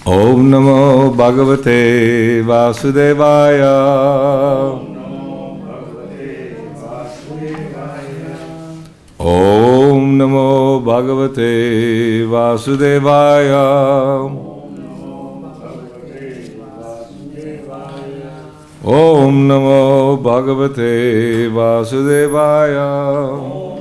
Om Namo Bhagavate Vasudevaya. Om Namo Bhagavate Vasudevaya. Om Namo Bhagavate Vasudevaya.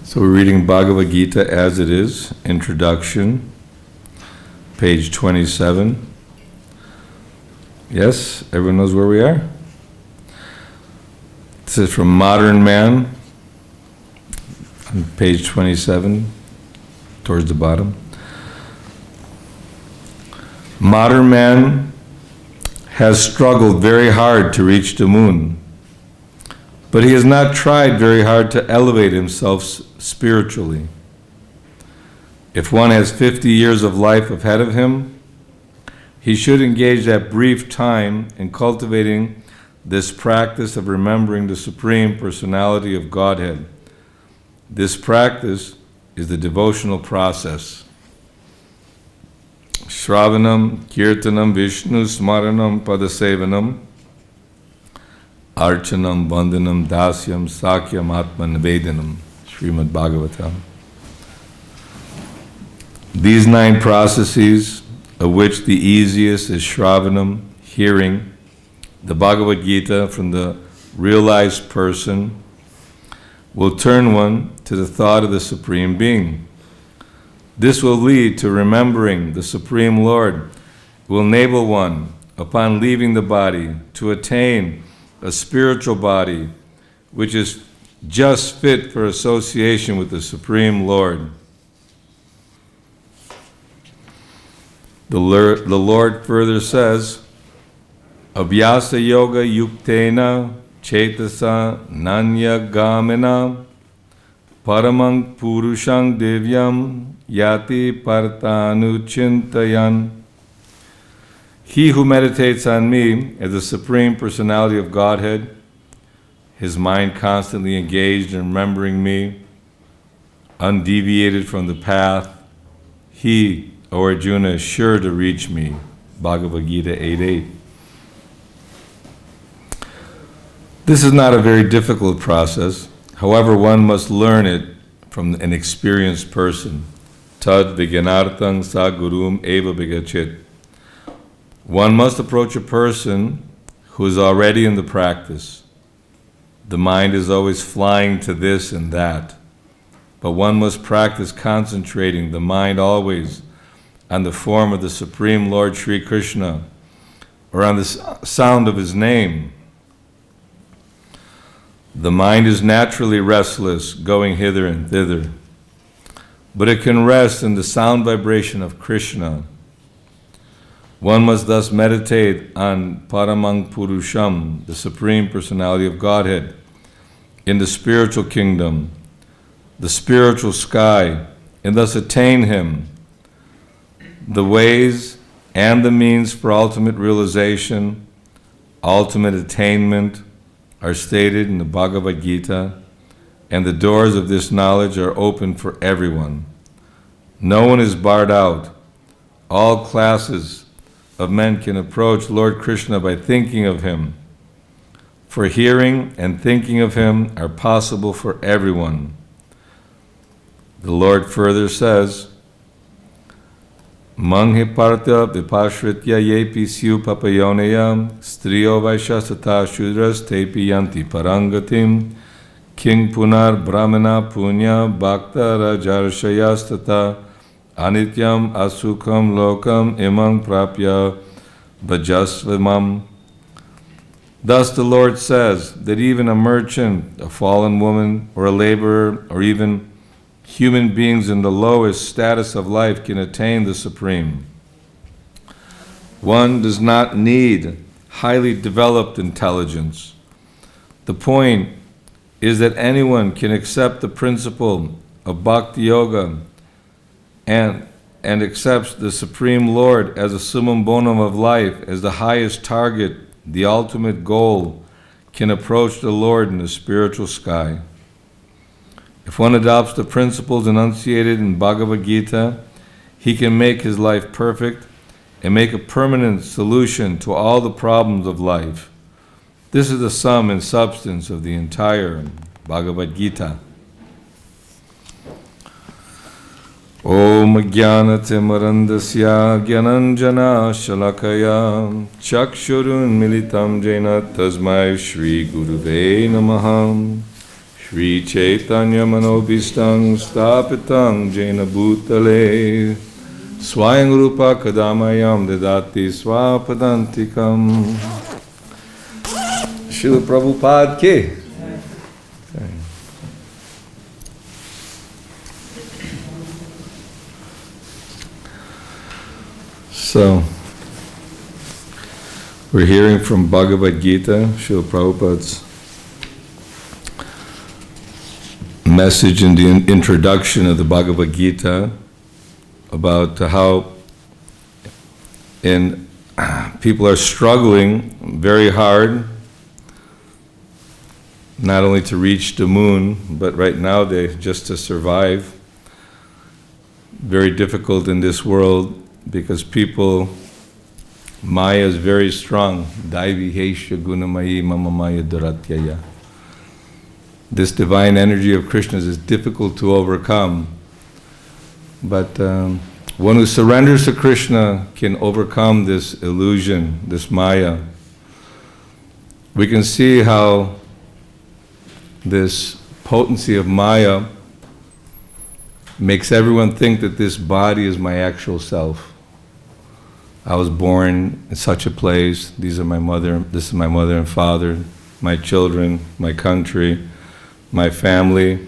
So we're reading Bhagavad-Gita as it is, introduction, page 27. Yes, everyone knows where we are? This is from Modern Man, on page 27, towards the bottom. Modern man has struggled very hard to reach the moon, but he has not tried very hard to elevate himself spiritually. If one has 50 years of life ahead of him, he should engage that brief time in cultivating this practice of remembering the Supreme Personality of Godhead. This practice is the devotional process. Shravanam, Kirtanam, Vishnu, Smaranam, Padasevanam, Archanam, Vandanam, Dasyam, Sakyam, Atma, Nivedanam, Srimad Bhagavatam. These 9 processes, of which the easiest is Shravanam, hearing the Bhagavad-Gita from the realized person, will turn one to the thought of the Supreme Being. This will lead to remembering the Supreme Lord, will enable one, upon leaving the body, to attain a spiritual body which is just fit for association with the Supreme Lord. The Lord further says, Abhyasa yoga yuktena chetasa nanya gamena paramang purushang devyam yati partanuchintayan. He who meditates on me as the Supreme Personality of Godhead, his mind constantly engaged in remembering me, undeviated from the path, he, O Arjuna, is sure to reach me. Bhagavad-Gita 8:8. This is not a very difficult process. However, one must learn it from an experienced person. Tad vigyanartang sa gurum eva vigachit. One must approach a person who is already in the practice. The mind is always flying to this and that, but one must practice concentrating the mind always on the form of the Supreme Lord Sri Krishna, or on the sound of his name. The mind is naturally restless, going hither and thither, but it can rest in the sound vibration of Krishna. One must thus meditate on Paramang Purusham, the Supreme Personality of Godhead, in the spiritual kingdom, the spiritual sky, and thus attain him. The ways and the means for ultimate realization, ultimate attainment, are stated in the Bhagavad-Gita, and the doors of this knowledge are open for everyone. No one is barred out. All classes of men can approach Lord Krishna by thinking of him. For hearing and thinking of him are possible for everyone. The Lord further says, Manghe partya vipashritya yepi syu papayonayam striyo vaishasata shudras tepi yanti parangatim king punar brahmana punya bhakta rajarshayastata anityam asukam lokam imang prapya bhajasvamam. Thus the Lord says that even a merchant, a fallen woman, or a laborer, or even human beings in the lowest status of life can attain the Supreme. One does not need highly developed intelligence. The point is that anyone can accept the principle of bhakti-yoga and accepts the Supreme Lord as a summum bonum of life, as the highest target, the ultimate goal, can approach the Lord in the spiritual sky. If one adopts the principles enunciated in Bhagavad-Gita, he can make his life perfect and make a permanent solution to all the problems of life. This is the sum and substance of the entire Bhagavad-Gita. Om Jnanatimirandasya Gyananjana Shalakaya Chakshurun Militam Jena Tasmai Shri Guruve Namaham Shri Chaitanya Manobhistang Stapitang Jena Bhutale Swayam Rupa Kadamayam Dadati Swapadantikam. Srila Prabhupada ki. So, we're hearing from Bhagavad-Gita, Srila Prabhupada's message in the introduction of the Bhagavad-Gita about how people are struggling very hard, not only to reach the moon, but right now just to survive. Very difficult in this world, because Maya is very strong. Daivi Hesha Gunamayi Mama Maya Duratyaya. This divine energy of Krishna is difficult to overcome. But one who surrenders to Krishna can overcome this illusion, this Maya. We can see how this potency of Maya makes everyone think that this body is my actual self. I was born in such a place. This is my mother and father, my children, my country, my family.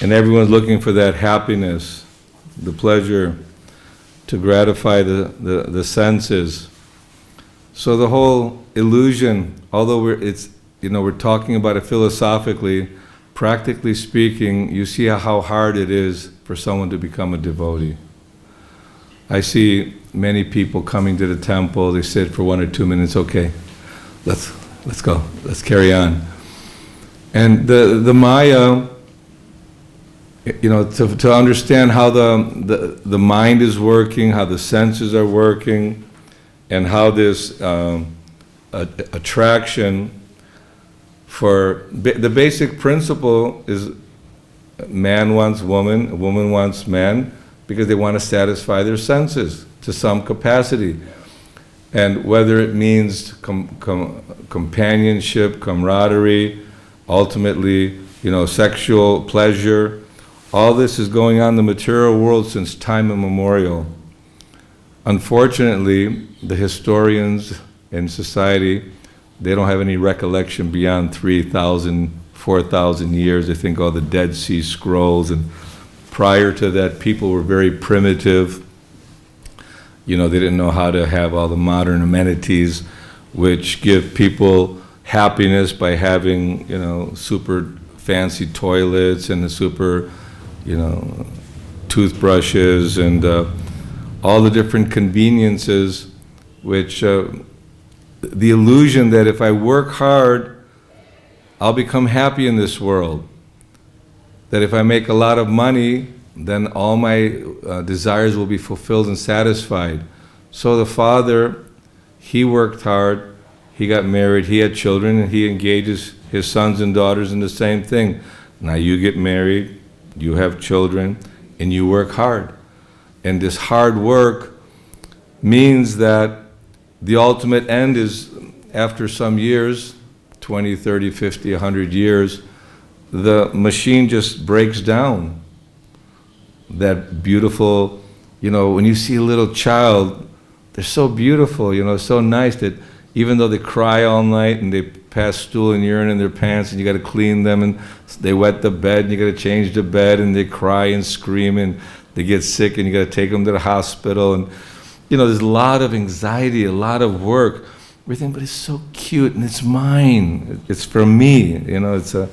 And everyone's looking for that happiness, the pleasure, to gratify the senses. So the whole illusion, although we're talking about it philosophically, practically speaking, you see how hard it is for someone to become a devotee. I see many people coming to the temple, they sit for 1 or 2 minutes, okay, let's go, let's carry on. And the Maya, to understand how the mind is working, how the senses are working, and how this attraction for the basic principle is man wants woman, woman wants man, because they want to satisfy their senses to some capacity. And whether it means companionship, camaraderie, ultimately, sexual pleasure, all this is going on in the material world since time immemorial. Unfortunately, the historians in society, they don't have any recollection beyond 3,000, 4,000 years. They think all the Dead Sea Scrolls, and prior to that, people were very primitive. They didn't know how to have all the modern amenities, which give people happiness by having, super fancy toilets and the super, toothbrushes and all the different conveniences, which the illusion that if I work hard, I'll become happy in this world. That if I make a lot of money, then all my desires will be fulfilled and satisfied. So the father, he worked hard, he got married, he had children, and he engages his sons and daughters in the same thing. Now you get married, you have children, and you work hard. And this hard work means that the ultimate end is, after some years, 20, 30, 50, 100 years, the machine just breaks down. That beautiful, when you see a little child, they're so beautiful, so nice that even though they cry all night and they pass stool and urine in their pants and you got to clean them and they wet the bed and you got to change the bed and they cry and scream and they get sick and you got to take them to the hospital, and there's a lot of anxiety, a lot of work. We think, but it's so cute and it's mine. It's for me. It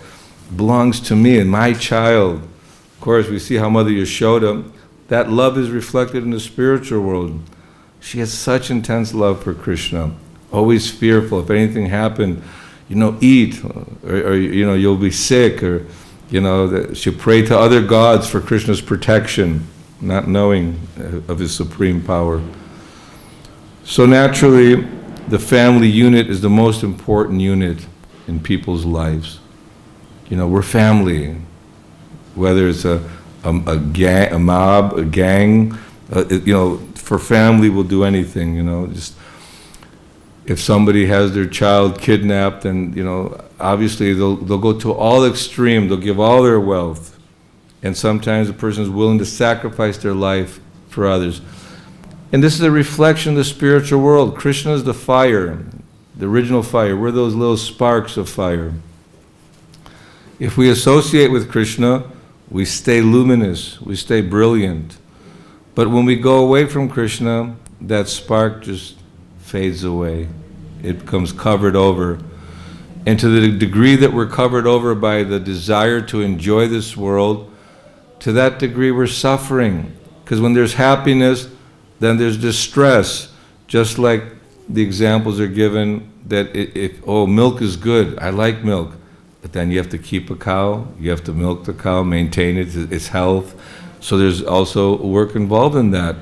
belongs to me and my child. Of course, we see how Mother Yashoda, that love is reflected in the spiritual world. She has such intense love for Krishna. Always fearful. If anything happened, eat, or you'll be sick, or She prayed to other gods for Krishna's protection, not knowing of his supreme power. So naturally, the family unit is the most important unit in people's lives. We're family, whether it's a gang, a mob, a gang. For family, we'll do anything. Just if somebody has their child kidnapped, and obviously they'll go to all extreme. They'll give all their wealth, and sometimes a person is willing to sacrifice their life for others. And this is a reflection of the spiritual world. Krishna is the fire, the original fire. We're those little sparks of fire. If we associate with Krishna, we stay luminous, we stay brilliant. But when we go away from Krishna, that spark just fades away. It becomes covered over. And to the degree that we're covered over by the desire to enjoy this world, to that degree we're suffering. Because when there's happiness, then there's distress. Just like the examples are given that milk is good, I like milk. But then you have to keep a cow, you have to milk the cow, maintain its health. So there's also work involved in that.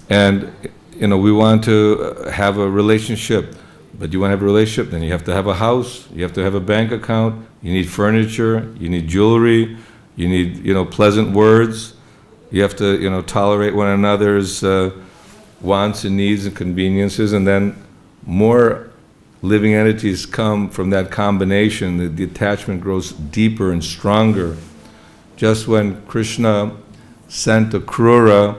And we want to have a relationship. But you want to have a relationship, then you have to have a house, you have to have a bank account, you need furniture, you need jewelry, you need, pleasant words. You have to, tolerate one another's wants and needs and conveniences, and then more living entities come from that combination. The attachment grows deeper and stronger. Just when Krishna sent Akrura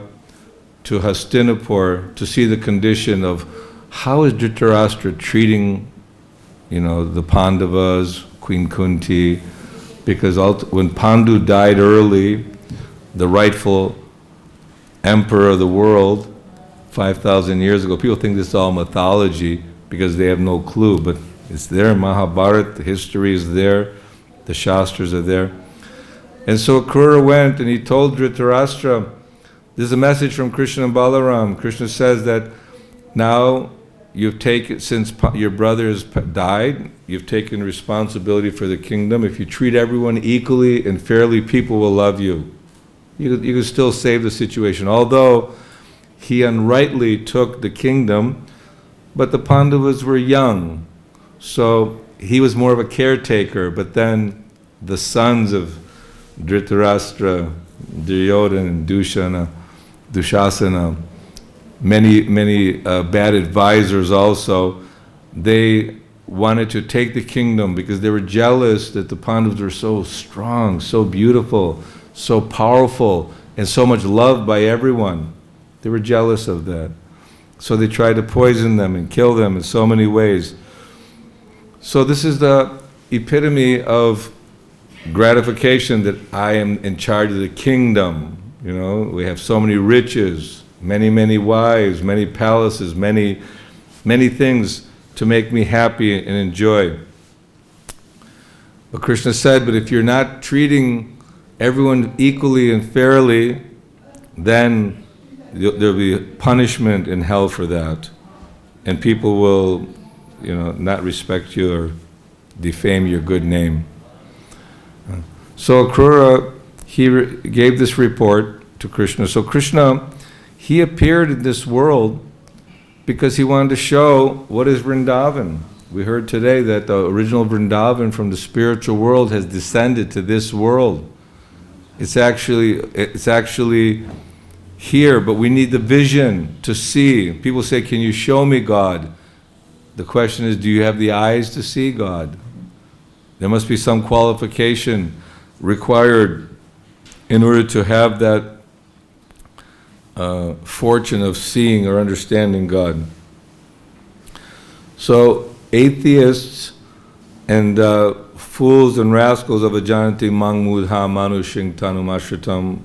to Hastinapur to see the condition of how is Dhritarashtra treating, the Pandavas, Queen Kunti, because when Pandu died early, the rightful emperor of the world, 5,000 years ago, people think this is all mythology because they have no clue, but it's there. Mahabharata, the history is there, the Shastras are there. And so Akrura went and he told Dhritarashtra, this is a message from Krishna and Balaram. Krishna says that now you've taken, since your brother has died, you've taken responsibility for the kingdom. If you treat everyone equally and fairly, people will love you. You can still save the situation. Although he unrightly took the kingdom, but the Pandavas were young, so he was more of a caretaker. But then the sons of Dhritarashtra, Duryodhana, and Dushasana, many bad advisors also, they wanted to take the kingdom because they were jealous that the Pandavas were so strong, so beautiful, so powerful, and so much loved by everyone. They were jealous of that. So they tried to poison them and kill them in so many ways. So this is the epitome of gratification, that I am in charge of the kingdom. We have so many riches, many wives, many palaces, many things to make me happy and enjoy. But Krishna said, but if you're not treating everyone equally and fairly, then there'll be punishment in hell for that. And people will, not respect you or defame your good name. So Akrura, he gave this report to Krishna. So Krishna, he appeared in this world because he wanted to show what is Vrindavan. We heard today that the original Vrindavan from the spiritual world has descended to this world. It's actually here, but we need the vision to see. People say, can you show me God? The question is, do you have the eyes to see God? There must be some qualification required in order to have that fortune of seeing or understanding God. So atheists and fools and rascals of ajanati mang mudha manushing tanumashritam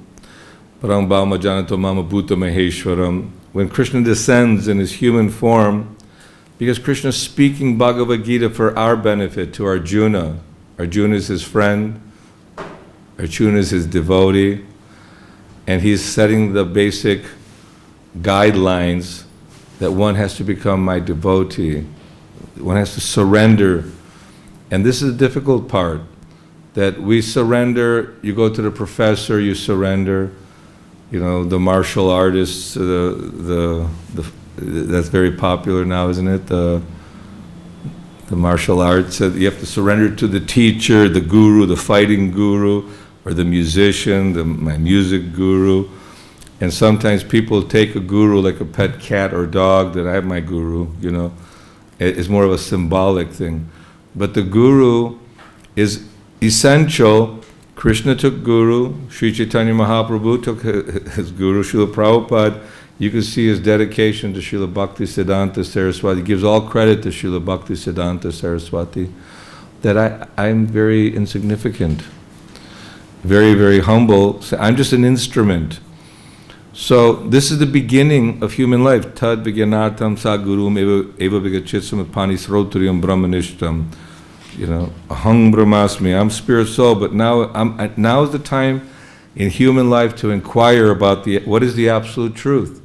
parang bhama janato mama bhuta maheshwaram. When Krishna descends in his human form, because Krishna is speaking Bhagavad-Gita for our benefit to Arjuna. Arjuna is his friend, Arjuna is his devotee, and he's setting the basic guidelines that one has to become my devotee. One has to surrender. And this is the difficult part. that we surrender. You go to the professor, you surrender. The martial artists, that's very popular now, isn't it? The martial arts, you have to surrender to the teacher, the guru, the fighting guru, or the musician, my music guru. And sometimes people take a guru like a pet cat or dog, that I have my guru, It's more of a symbolic thing. But the guru is essential. Krishna took guru, Sri Chaitanya Mahaprabhu took his guru, Srila Prabhupada. You can see his dedication to Srila Bhakti-Siddhanta Saraswati. He gives all credit to Srila Bhakti-Siddhanta Saraswati, that I'm very insignificant, very, very humble. So I'm just an instrument. So this is the beginning of human life. Tad vigyanartam sa gurum eva vigachitsam pani srotriyam brahmanishtam. Aham brahmasmi, I'm spirit soul, but now is the time in human life to inquire about what is the absolute truth.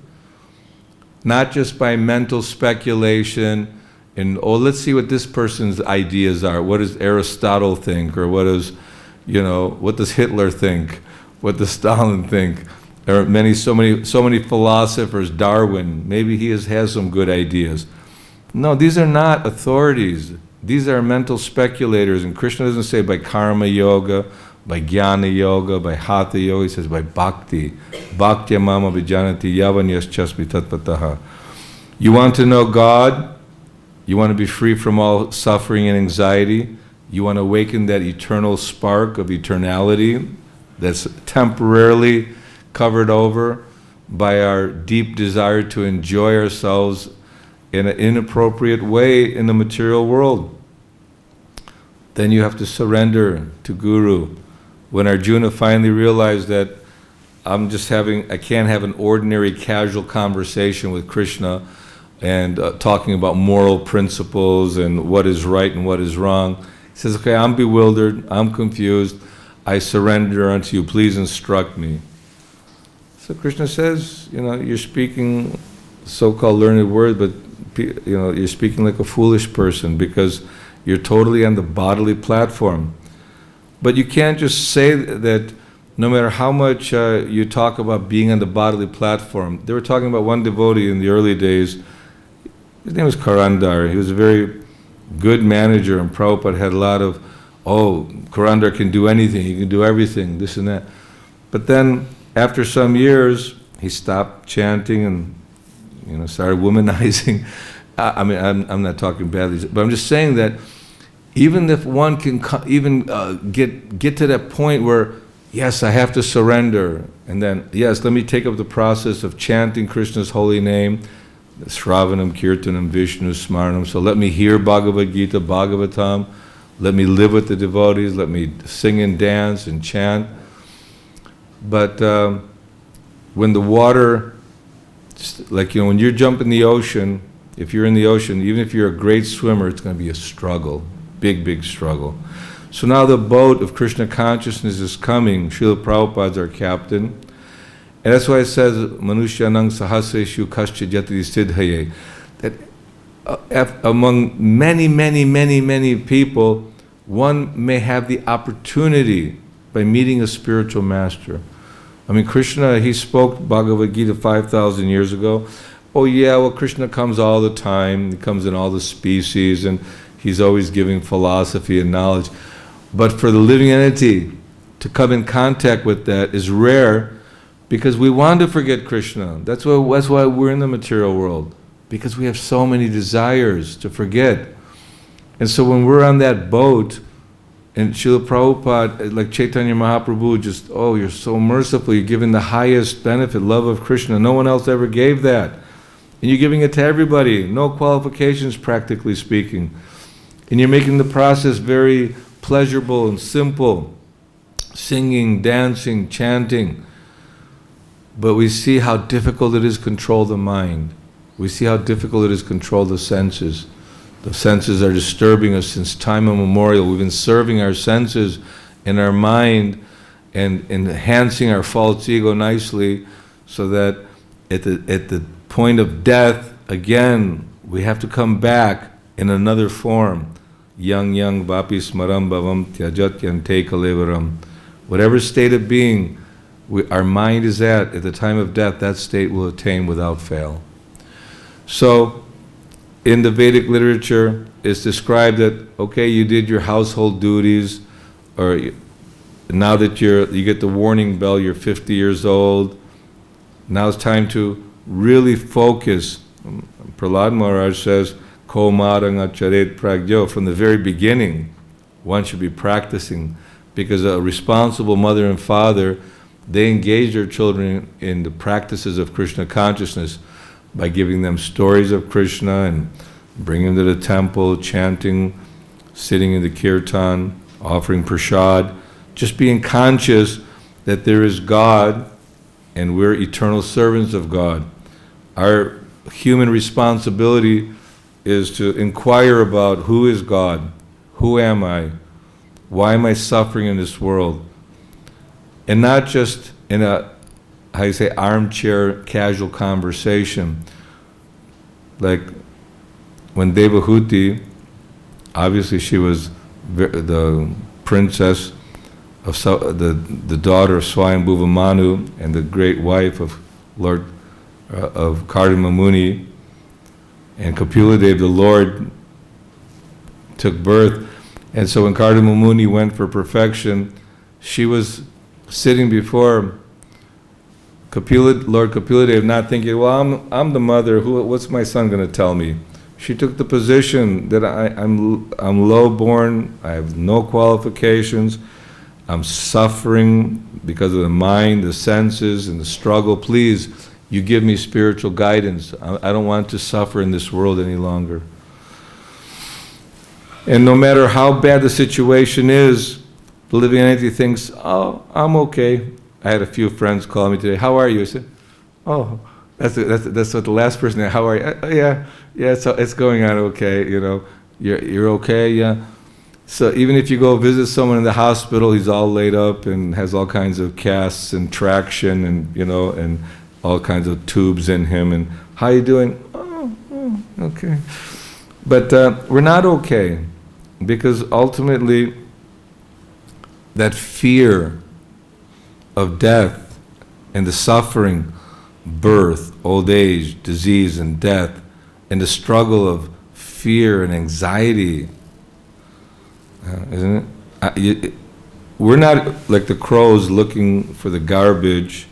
Not just by mental speculation and, let's see what this person's ideas are. What does Aristotle think? Or what does Hitler think? What does Stalin think? There are so many philosophers, Darwin, maybe he has some good ideas. No, these are not authorities. These are mental speculators, and Krishna doesn't say by karma yoga, by jnana yoga, by hatha yoga. He says by bhakti. Bhakti mama vijanati yavanyas chasmi tatpataha. You want to know God? You want to be free from all suffering and anxiety? You want to awaken that eternal spark of eternality that's temporarily covered over by our deep desire to enjoy ourselves in an inappropriate way in the material world? Then you have to surrender to Guru. When Arjuna finally realized that I can't have an ordinary casual conversation with Krishna and talking about moral principles and what is right and what is wrong. He says, okay, I'm bewildered, I'm confused, I surrender unto you, please instruct me. So Krishna says, you're speaking so-called learned word, but you're speaking like a foolish person because you're totally on the bodily platform. But you can't just say that no matter how much you talk about being on the bodily platform. They were talking about one devotee in the early days. His name was Karandar. He was a very good manager, and Prabhupada had a lot of, Karandar can do anything, he can do everything, this and that. But then, after some years, he stopped chanting and started womanizing. I'm not talking badly, but I'm just saying that even if one can get to that point where, yes, I have to surrender, and then, yes, let me take up the process of chanting Krishna's holy name, Shravanam, Kirtanam, Vishnu, Smaranam. So let me hear Bhagavad-Gita, Bhagavatam, let me live with the devotees, let me sing and dance and chant. But when the water, when you jump in the ocean, if you're in the ocean, even if you're a great swimmer, it's going to be a struggle, big, big struggle. So now the boat of Krishna consciousness is coming. Srila Prabhupada's our captain. And that's why it says, Manushyanang sahasreshu kascha jati siddhaye, that among many, many, many, many people, one may have the opportunity by meeting a spiritual master. Krishna, he spoke Bhagavad-Gita 5,000 years ago. Oh yeah, well, Krishna comes all the time. He comes in all the species, and he's always giving philosophy and knowledge. But for the living entity to come in contact with that is rare, because we want to forget Krishna. That's why we're in the material world, because we have so many desires to forget. And so when we're on that boat, and Srila Prabhupada, like Chaitanya Mahaprabhu, just, you're so merciful, you're giving the highest benefit, love of Krishna. No one else ever gave that. And you're giving it to everybody, no qualifications, practically speaking. And you're making the process very pleasurable and simple. Singing, dancing, chanting. But we see how difficult it is to control the mind. We see how difficult it is to control the senses. The senses are disturbing us since time immemorial. We've been serving our senses and our mind and enhancing our false ego nicely, so that at the point of death, again, we have to come back in another form. yang vapi smaram bhavam tyajat yante kalevaram. Whatever state of being our mind is at the time of death, that state will attain without fail. So, in the Vedic literature, it's described that, okay, you did your household duties, or now that you get the warning bell, you're 50 years old, now it's time to really focus. Prahlad Maharaj says, Ko maranga charet pragyo, from the very beginning, one should be practicing, because a responsible mother and father, they engage their children in the practices of Krishna consciousness by giving them stories of Krishna and bringing them to the temple, chanting, sitting in the kirtan, offering prasad, just being conscious that there is God and we're eternal servants of God. Our human responsibility is to inquire about who is God, who am I, why am I suffering in this world? And not just in a, armchair casual conversation. Like when Devahuti, obviously she was the princess of the daughter of Swayambhuva Manu and the great wife of Lord of Kardama Muni, and Kapila-Dev, the Lord, took birth. And so when Kardama Muni went for perfection, she was sitting before Lord Kapila-Dev, not thinking, well, I'm the mother, what's my son going to tell me? She took the position that I'm low-born, I have no qualifications, I'm suffering because of the mind, the senses, and the struggle. Please, you give me spiritual guidance. I don't want to suffer in this world any longer. And no matter how bad the situation is, the living entity thinks, oh, I'm okay. I had a few friends call me today, how are you? I said, oh, that's what the last person, how are you? Yeah, it's going on okay, you're okay, yeah. So even if you go visit someone in the hospital, he's all laid up and has all kinds of casts and traction and, and all kinds of tubes in him, and how you doing? Oh, okay. But we're not okay, because ultimately that fear of death and the suffering, birth, old age, disease, and death, and the struggle of fear and anxiety, isn't it? We're not like the crows looking for the garbage.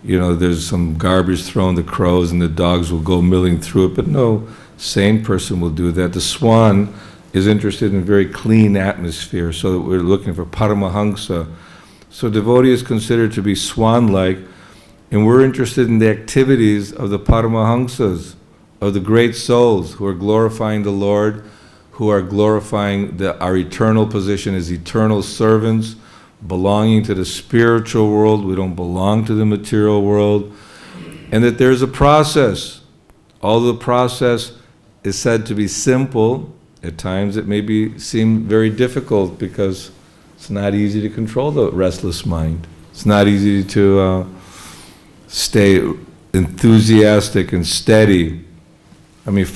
There's some garbage thrown, the crows and the dogs will go milling through it, but no sane person will do that. The swan is interested in a very clean atmosphere, so we're looking for Paramahansa. So devotee is considered to be swan-like, and we're interested in the activities of the Paramahansas, of the great souls who are glorifying the Lord, who are glorifying our eternal position as eternal servants, belonging to the spiritual world. We don't belong to the material world. And that there's a process. Although the process is said to be simple, at times it may seem very difficult, because it's not easy to control the restless mind. It's not easy to stay enthusiastic and steady. I mean,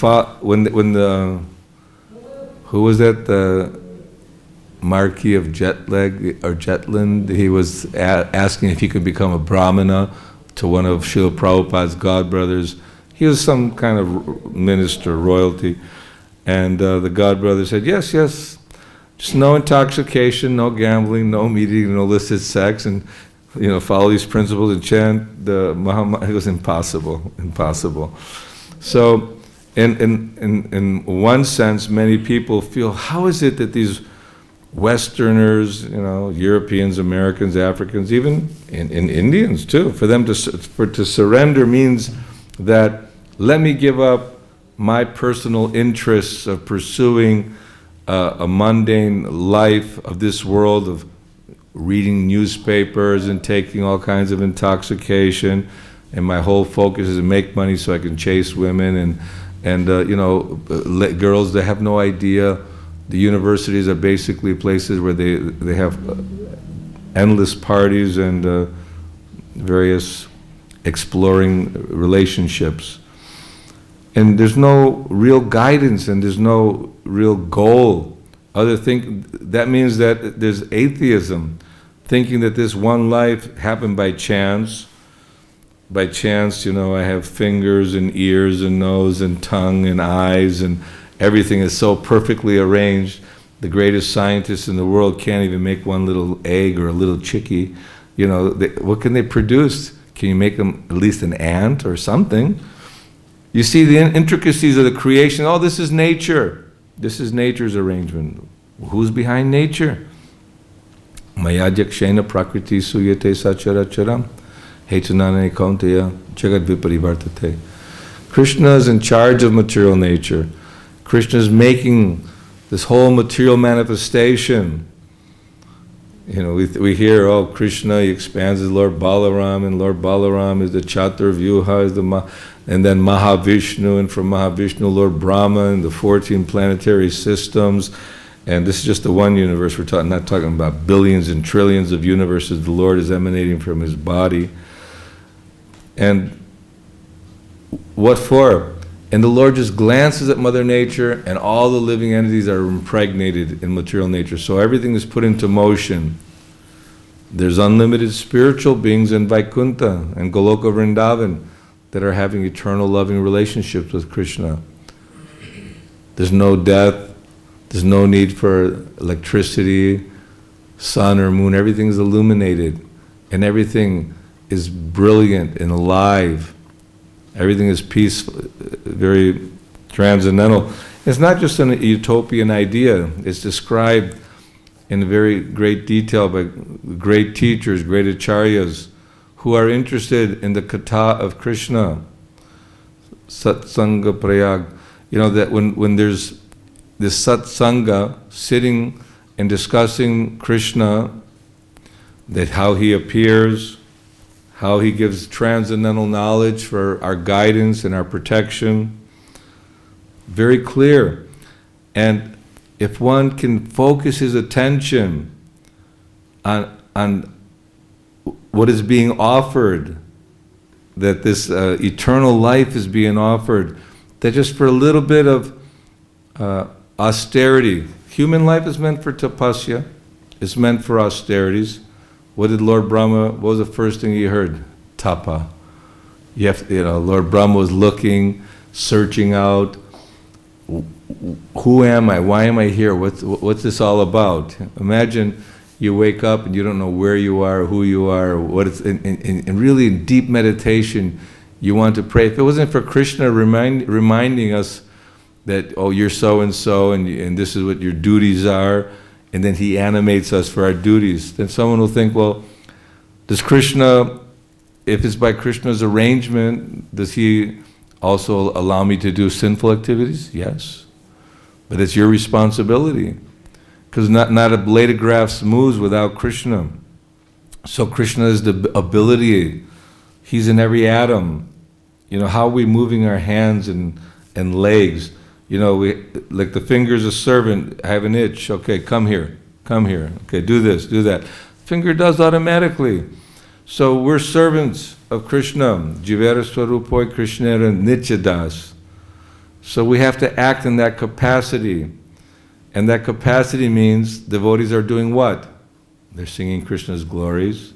who was that? The Marquis of Jetland. He was asking if he could become a Brahmana to one of Srila Prabhupada's godbrothers. He was some kind of minister, royalty. And the godbrother said, yes, just no intoxication, no gambling, no meeting, no illicit sex, and follow these principles and chant the Muhammad. It was impossible. So, in one sense, many people feel, how is it that these Westerners, Europeans, Americans, Africans, even in Indians too, for them to surrender means that let me give up my personal interests of pursuing a mundane life of this world, of reading newspapers and taking all kinds of intoxication, and my whole focus is to make money so I can chase women and girls that have no idea. The universities are basically places where they have endless parties and various exploring relationships. And there's no real guidance and there's no real goal That means that there's atheism, thinking that this one life happened by chance. By chance, I have fingers and ears and nose and tongue and eyes, and everything is so perfectly arranged. The greatest scientists in the world can't even make one little egg or a little chickie. What can they produce? Can you make them at least an ant or something? You see the intricacies of the creation. Oh, this is nature. This is nature's arrangement. Who's behind nature? Mayadhyakshena prakriti suyate sacharacharam hetunane kaunteya jagad viparivartate. Krishna is in charge of material nature. Krishna is making this whole material manifestation. We hear, oh, Krishna, he expands as Lord Balaram, and Lord Balaram is the Chaturvyuha, and then Mahavishnu, and from Mahavishnu, Lord Brahma, and the 14 planetary systems. And this is just the one universe we're not talking about billions and trillions of universes the Lord is emanating from his body. And what for? And the Lord just glances at Mother Nature, and all the living entities are impregnated in material nature. So everything is put into motion. There's unlimited spiritual beings in Vaikuntha and Goloka Vrindavan that are having eternal loving relationships with Krishna. There's no death. There's no need for electricity, sun or moon. Everything is illuminated, and everything is brilliant and alive. Everything is peaceful, very transcendental. It's not just an utopian idea. It's described in very great detail by great teachers, great acharyas, who are interested in the katha of Krishna. Satsanga prayag. That when there's this satsanga, sitting and discussing Krishna, that how he appears, how he gives transcendental knowledge for our guidance and our protection. Very clear. And if one can focus his attention on what is being offered, that this eternal life is being offered, that just for a little bit of austerity. Human life is meant for tapasya. It's meant for austerities. What did Lord Brahma, what was the first thing he heard? Tapa. Lord Brahma was looking, searching out, who am I? Why am I here? What's this all about? Imagine you wake up and you don't know where you are, who you are, what it's, and really in deep meditation, you want to pray. If it wasn't for Krishna reminding us that, oh, you're so-and-so, and this is what your duties are, and then he animates us for our duties, then someone will think, well, does Krishna, if it's by Krishna's arrangement, does he also allow me to do sinful activities? Yes. But it's your responsibility. Because not a blade of grass moves without Krishna. So Krishna is the ability. He's in every atom. How are we moving our hands and legs? We like the fingers of servant, I have an itch. Okay, come here. Okay, do this, do that. Finger does automatically. So we're servants of Krishna. Jivera Swarupoi Krishnera Nityadas. So we have to act in that capacity. And that capacity means devotees are doing what? They're singing Krishna's glories.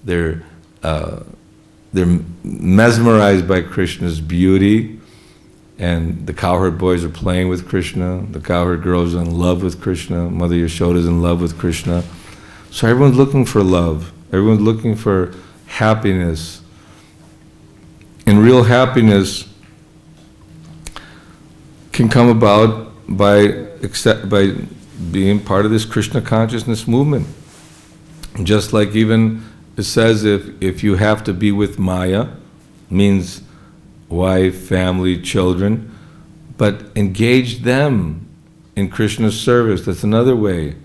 They're mesmerized by Krishna's beauty. And the cowherd boys are playing with Krishna. The cowherd girls are in love with Krishna. Mother Yashoda is in love with Krishna. So everyone's looking for love. Everyone's looking for happiness. And real happiness can come about by being part of this Krishna consciousness movement. Just like even it says if you have to be with Maya, means wife, family, children, but engage them in Krishna's service. That's another way.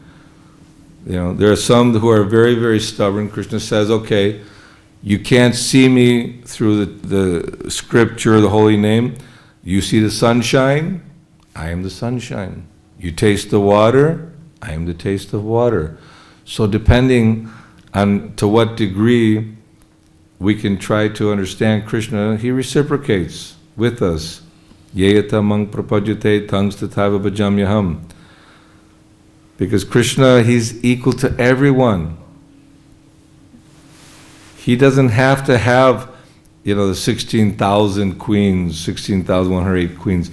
There are some who are very, very stubborn. Krishna says, okay, you can't see me through the scripture, the holy name. You see the sunshine? I am the sunshine. You taste the water? I am the taste of water. So depending on to what degree we can try to understand Krishna, he reciprocates with us. Yeyata mang prapajate tangs tatava bhajamyaham. Because Krishna, he's equal to everyone. He doesn't have to have, the 16,000 queens, 16,108 queens.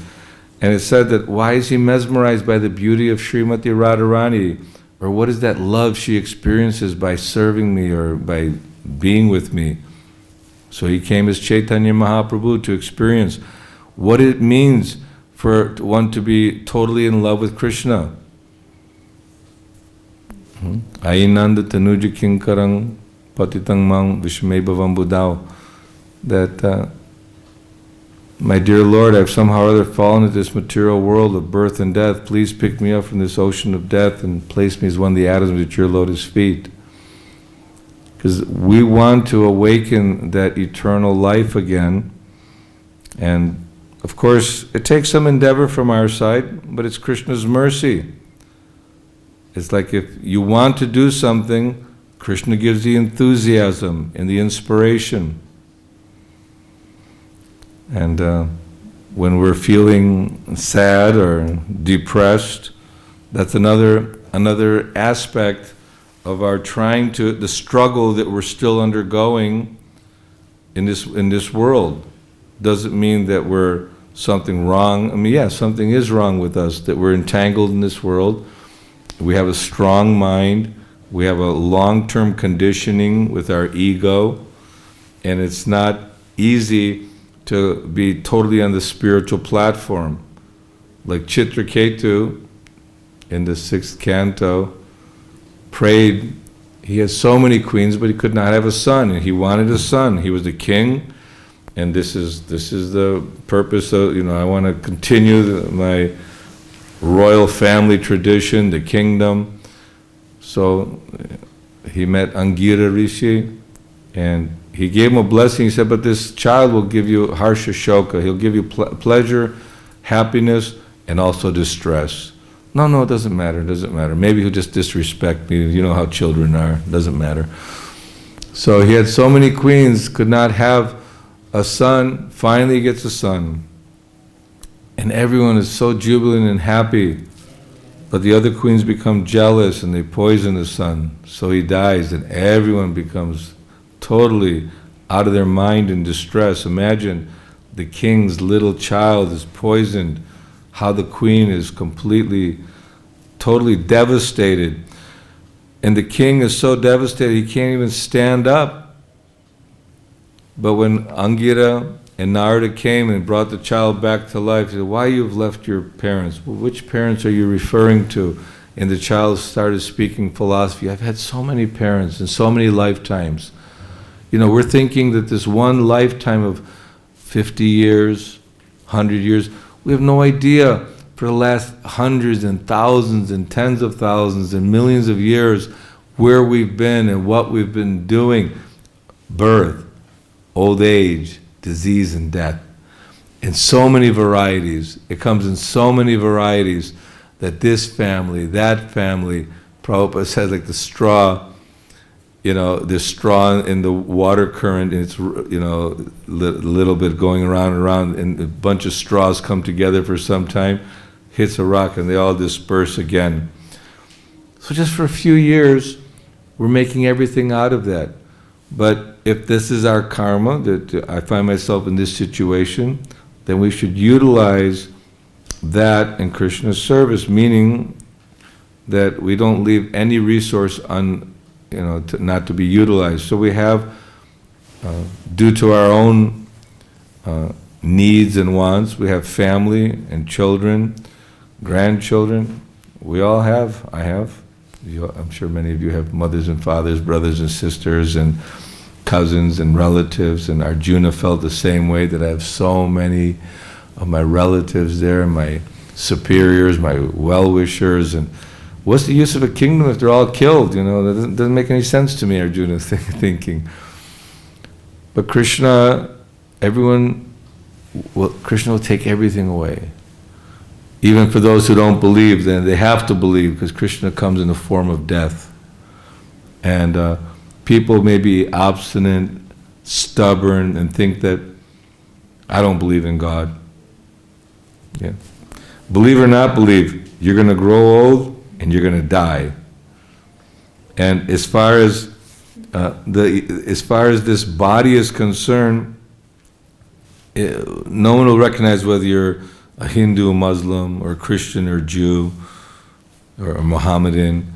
And it said that, why is he mesmerized by the beauty of Srimati Radharani? Or what is that love she experiences by serving me or by being with me? So he came as Chaitanya Mahaprabhu to experience what it means for one to be totally in love with Krishna. Ainanda tanuja kinkarang patitang mang vishme bhavam budao. That, my dear Lord, I've somehow or other fallen into this material world of birth and death. Please pick me up from this ocean of death and place me as one of the atoms at your lotus feet. Because we want to awaken that eternal life again. And of course, it takes some endeavor from our side, but it's Krishna's mercy. It's like if you want to do something, Krishna gives the enthusiasm and the inspiration. And when we're feeling sad or depressed, that's another aspect of our the struggle that we're still undergoing in this world. Doesn't mean that we're something wrong. I mean, yeah, something is wrong with us, that we're entangled in this world. We have a strong mind. We have a long-term conditioning with our ego. And it's not easy to be totally on the spiritual platform. Like Chitraketu in the 6th canto prayed. He had so many queens, but he could not have a son, and he wanted a son. He was the king, and this is the purpose of, I want to continue my royal family tradition, the kingdom. So he met Angira Rishi, and he gave him a blessing. He said, but this child will give you harsha shoka. He'll give you pleasure, happiness, and also distress. No, it doesn't matter, Maybe he'll just disrespect me. You know how children are. Doesn't matter. So he had so many queens, could not have a son. Finally he gets a son. And everyone is so jubilant and happy. But the other queens become jealous and they poison the son. So he dies and everyone becomes totally out of their mind in distress. Imagine the king's little child is poisoned, how the queen is totally devastated. And the king is so devastated he can't even stand up. But when Angira and Narada came and brought the child back to life, he said, why you've left your parents? Well, which parents are you referring to? And the child started speaking philosophy. I've had so many parents in so many lifetimes. We're thinking that this one lifetime of 50 years, 100 years, we have no idea for the last hundreds and thousands and tens of thousands and millions of years where we've been and what we've been doing. Birth, old age, disease and death. In so many varieties. It comes in so many varieties that this family, that family, Prabhupada said, like the straw, there's straw in the water current, and it's, little bit going around and around, and a bunch of straws come together for some time, hits a rock, and they all disperse again. So just for a few years, we're making everything out of that. But if this is our karma, that I find myself in this situation, then we should utilize that in Krishna's service, meaning that we don't leave any resource not to be utilized. So we have, due to our own needs and wants, we have family and children, grandchildren. We all have. I have. I'm sure many of you have mothers and fathers, brothers and sisters, and cousins and relatives. And Arjuna felt the same way, that I have so many of my relatives there, my superiors, my well-wishers, and what's the use of a kingdom if they're all killed? That doesn't make any sense to me, Arjuna is thinking. But Krishna, Krishna will take everything away. Even for those who don't believe, then they have to believe, because Krishna comes in the form of death. And people may be obstinate, stubborn, and think that, I don't believe in God. Yeah. Believe or not believe, you're going to grow old, and you're going to die. And as far as this body is concerned, no one will recognize whether you're a Hindu, Muslim, or Christian, or Jew, or a Mohammedan.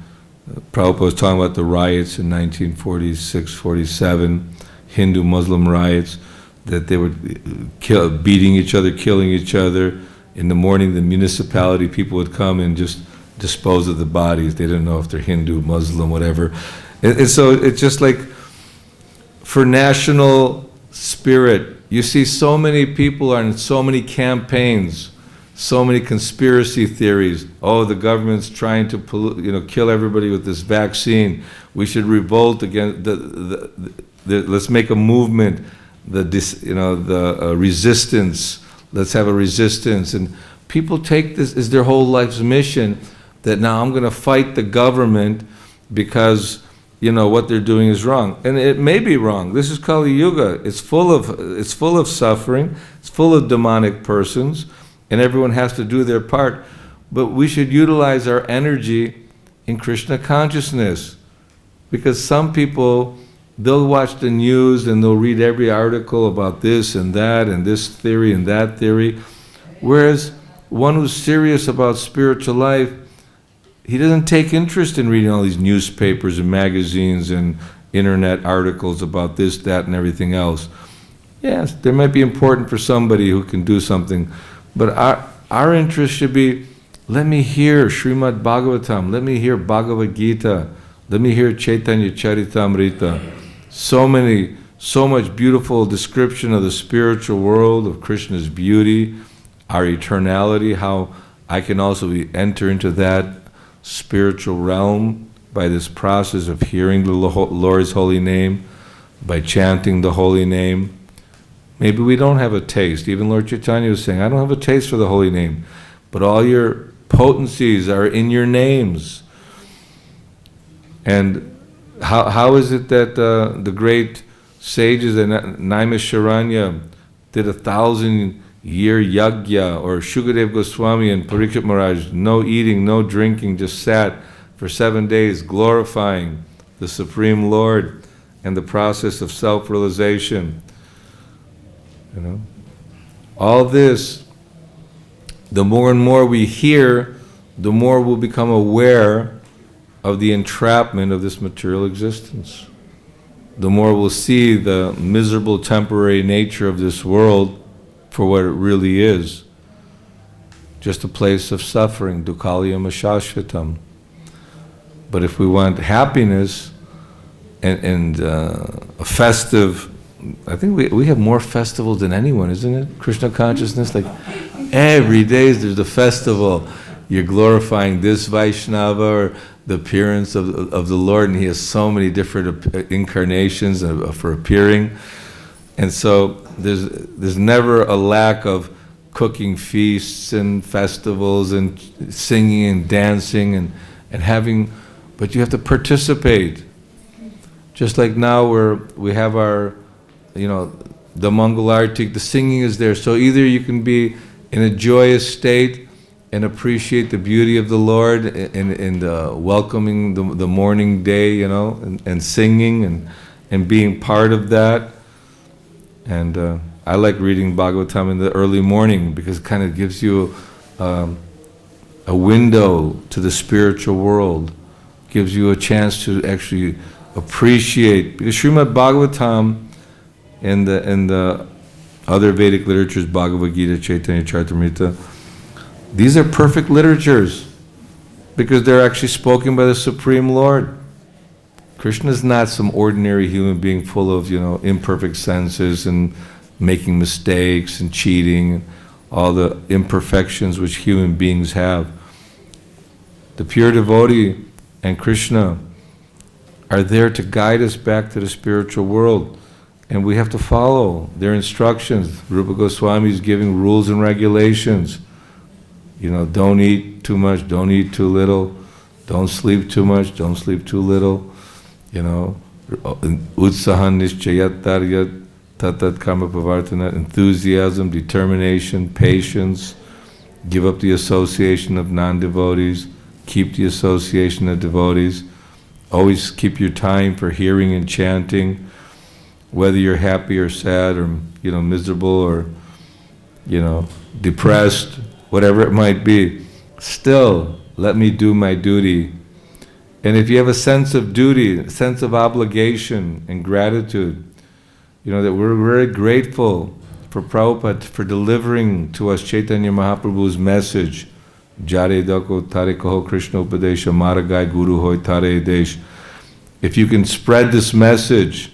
Prabhupada was talking about the riots in 1946, 47, Hindu-Muslim riots, that they were beating each other, killing each other. In the morning, the municipality people would come and just dispose of the bodies. They didn't know if they're Hindu, Muslim, whatever. And so it's just like, for national spirit, you see so many people are in so many campaigns, so many conspiracy theories. Oh, the government's trying to kill everybody with this vaccine. We should revolt against let's make a movement. The resistance. Let's have a resistance. And people take this as their whole life's mission, that now I'm going to fight the government because what they're doing is wrong. And it may be wrong. This is Kali Yuga. It's full of suffering. It's full of demonic persons, and everyone has to do their part. But we should utilize our energy in Krishna consciousness, because some people, they'll watch the news and they'll read every article about this and this theory and that theory. Whereas one who's serious about spiritual life, he doesn't take interest in reading all these newspapers and magazines and internet articles about this, that, and everything else. Yes, they might be important for somebody who can do something, but our interest should be, let me hear Srimad Bhagavatam, let me hear Bhagavad-Gita, let me hear Chaitanya Charitamrita. So much beautiful description of the spiritual world, of Krishna's beauty, our eternality, how I can also enter into that spiritual realm by this process of hearing the Lord's holy name, by chanting the holy name. Maybe we don't have a taste. Even Lord Chaitanya was saying, I don't have a taste for the holy name, but all your potencies are in your names. And how is it that the great sages in Naimisharanya did 1,000-year yagya, or Shukadev Goswami and Parikshit Maharaj, no eating, no drinking, just sat for 7 days glorifying the Supreme Lord and the process of self-realization. All this, the more and more we hear, the more we'll become aware of the entrapment of this material existence. The more we'll see the miserable temporary nature of this world for what it really is. Just a place of suffering, dukhalayam ashashvatam. But if we want happiness and a festive, I think we have more festivals than anyone, isn't it? Krishna consciousness, like every day there's a festival. You're glorifying this Vaishnava or the appearance of the Lord, and he has so many different incarnations for appearing. And so there's never a lack of cooking feasts and festivals and singing and dancing and having, but you have to participate. Just like now we have our, the Mangal Arti, the singing is there. So either you can be in a joyous state and appreciate the beauty of the Lord and welcoming the morning day, and singing and being part of that. And I like reading Bhagavatam in the early morning because it kind of gives you a window to the spiritual world, gives you a chance to actually appreciate, because Srimad Bhagavatam and the other Vedic literatures, Bhagavad-Gita, Chaitanya Charitamrita, these are perfect literatures because they're actually spoken by the Supreme Lord. Krishna is not some ordinary human being full of, imperfect senses and making mistakes and cheating and all the imperfections which human beings have. The pure devotee and Krishna are there to guide us back to the spiritual world, and we have to follow their instructions. Rupa Goswami is giving rules and regulations. Don't eat too much, don't eat too little, don't sleep too much, don't sleep too little. Utsahan nishchayatarya tatat karma pavartana, enthusiasm, determination, patience, give up the association of non-devotees, keep the association of devotees. Always keep your time for hearing and chanting, whether you're happy or sad or miserable or depressed, whatever it might be. Still, let me do my duty. And if you have a sense of duty, a sense of obligation and gratitude, that we're very grateful for Prabhupada for delivering to us Chaitanya Mahaprabhu's message, Jare Dako Tare Kaho Krishna Upadesha Maragai Guru Hoy Tare Desh. If you can spread this message,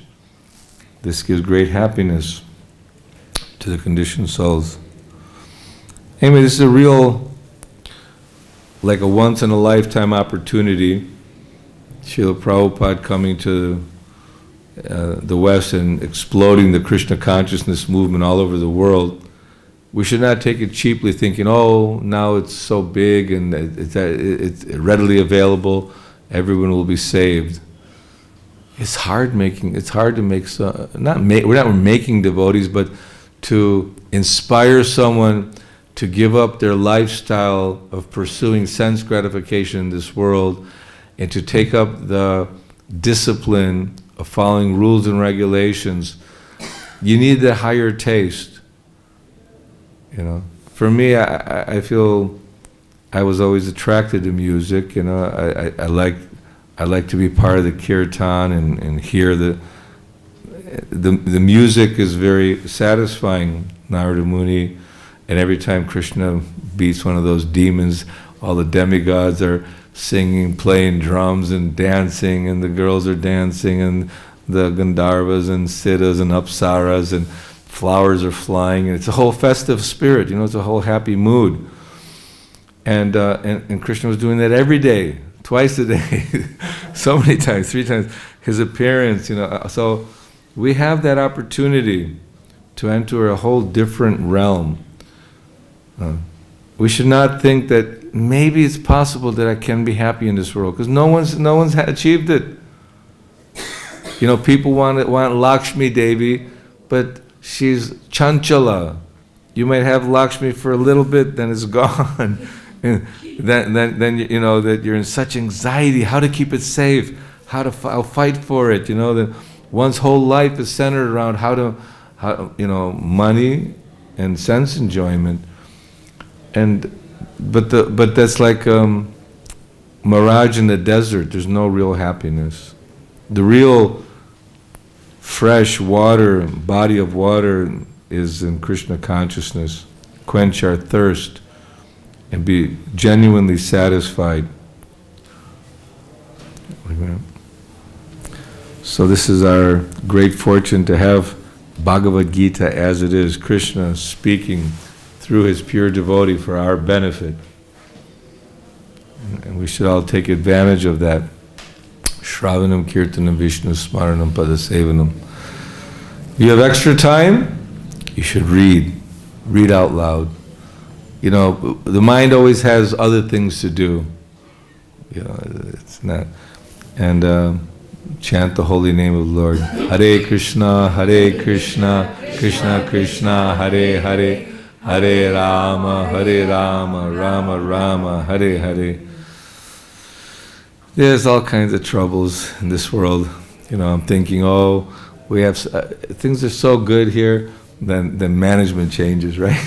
this gives great happiness to the conditioned souls. Anyway, this is a real, like a once-in-a-lifetime opportunity. Srila Prabhupada coming to the West and exploding the Krishna consciousness movement all over the world. We should not take it cheaply, thinking, oh, now it's so big and it's readily available, everyone will be saved. It's hard to make, we're not making devotees, but to inspire someone to give up their lifestyle of pursuing sense gratification in this world and to take up the discipline of following rules and regulations. You need the higher taste. For me, I feel I was always attracted to music. I like to be part of the kirtan and hear the music is very satisfying. Narada Muni, and every time Krishna beats one of those demons, all the demigods are singing, playing drums and dancing, and the girls are dancing, and the Gandharvas and Siddhas and Apsaras, and flowers are flying, and it's a whole festive spirit, it's a whole happy mood. And Krishna was doing that every day, twice a day, so many times, 3 times, his appearance, so we have that opportunity to enter a whole different realm. We should not think that maybe it's possible that I can be happy in this world, because no one's achieved it. People want Lakshmi Devi, but she's chanchala. You might have Lakshmi for a little bit, then it's gone. And then that you're in such anxiety, how to keep it safe, I'll fight for it. That one's whole life is centered around how money and sense enjoyment. But that's like mirage in the desert. There's no real happiness. The real fresh water, body of water, is in Krishna consciousness. Quench our thirst and be genuinely satisfied. So this is our great fortune to have Bhagavad-Gita as it is, Krishna speaking through his pure devotee for our benefit. And we should all take advantage of that. Shravanam, Kirtanam, Vishnu, Smaranam, Padasevanam. If you have extra time, you should read. Read out loud. The mind always has other things to do. It's not. And chant the holy name of the Lord. Hare Krishna, Krishna Krishna, Hare Hare, Hare Rama, Rama Rama, Hare Hare. There's all kinds of troubles in this world. I'm thinking, we have things are so good here. Then management changes, right?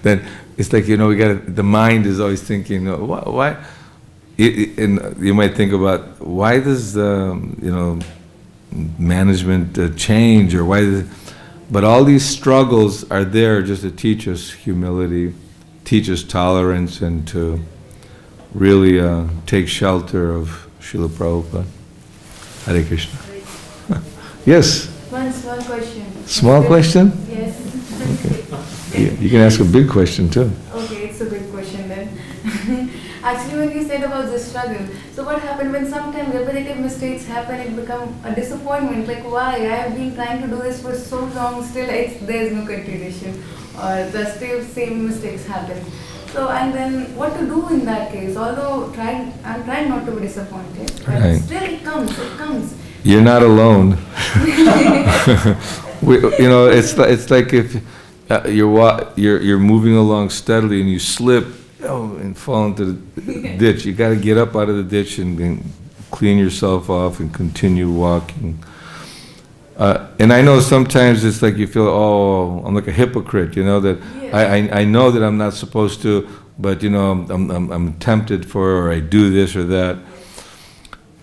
Then it's like the mind is always thinking, why? And you might think about why does management change, or why? But all these struggles are there just to teach us humility, teach us tolerance, and to really take shelter of Srila Prabhupada. Hare Krishna. Yes? One small question. Small question? Yes. Okay. You can ask a big question too. Okay, it's a big question then. Actually, when you said about the struggle, so what happened when sometimes repetitive mistakes happen, it becomes a disappointment, like why? I have been trying to do this for so long, still there is no continuation, or the same mistakes happen. So, and then what to do in that case? Although I'm trying not to be disappointed, but right. Still it comes. You're not alone. It's like if you're moving along steadily and you slip and fall into the ditch. You got to get up out of the ditch and clean yourself off and continue walking. And I know sometimes it's like you feel, oh, I'm like a hypocrite, you know, that I know that I'm not supposed to, but you know, I'm tempted for, or I do this or that.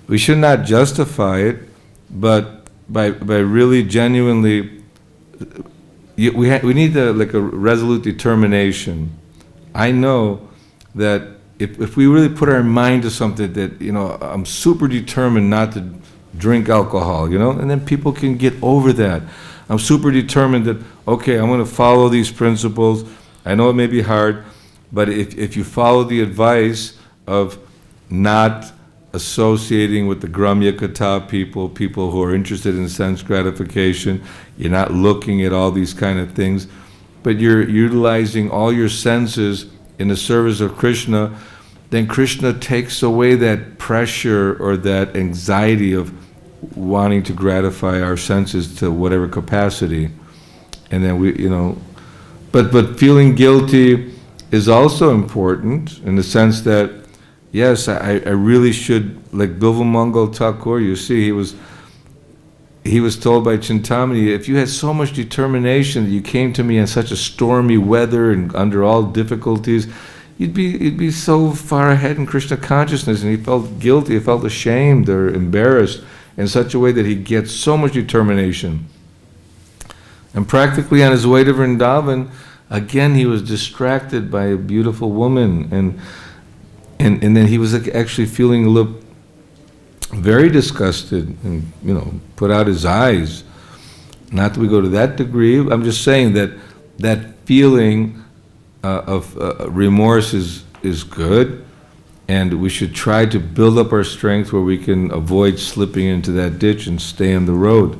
We should not justify it, but by really genuinely, we need like a resolute determination. I know that if we really put our mind to something, that, you know, I'm super determined not to drink alcohol, you know, and then people can get over that. I'm super determined that, okay, I'm going to follow these principles. I know it may be hard, but if you follow the advice of not associating with the Gramya Kata people who are interested in sense gratification, you're not looking at all these kind of things, but you're utilizing all your senses in the service of Krishna, then Krishna takes away that pressure or that anxiety of wanting to gratify our senses to whatever capacity. And then we, you know, but feeling guilty is also important in the sense that, yes, I really should, like Bilvamangal Thakur, you see, he was told by Chintamani, if you had so much determination that you came to me in such a stormy weather and under all difficulties, you'd be so far ahead in Krishna consciousness. And he felt guilty, he felt ashamed or embarrassed in such a way that he gets so much determination. And practically on his way to Vrindavan, again he was distracted by a beautiful woman, and then he was actually feeling a little very disgusted, and, you know, put out his eyes. Not that we go to that degree. I'm just saying that that feeling of remorse is good, and we should try to build up our strength where we can avoid slipping into that ditch and stay on the road.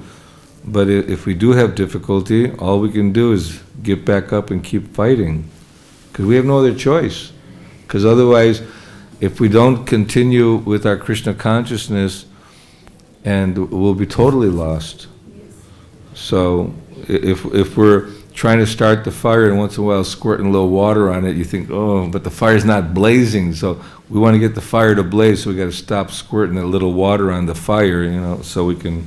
But if we do have difficulty, all we can do is get back up and keep fighting, because we have no other choice. Because otherwise, if we don't continue with our Krishna consciousness, and we'll be totally lost. So if we're trying to start the fire and once in a while squirting a little water on it, you think, oh, but the fire's not blazing, so we want to get the fire to blaze, so we got to stop squirting a little water on the fire, you know, so we can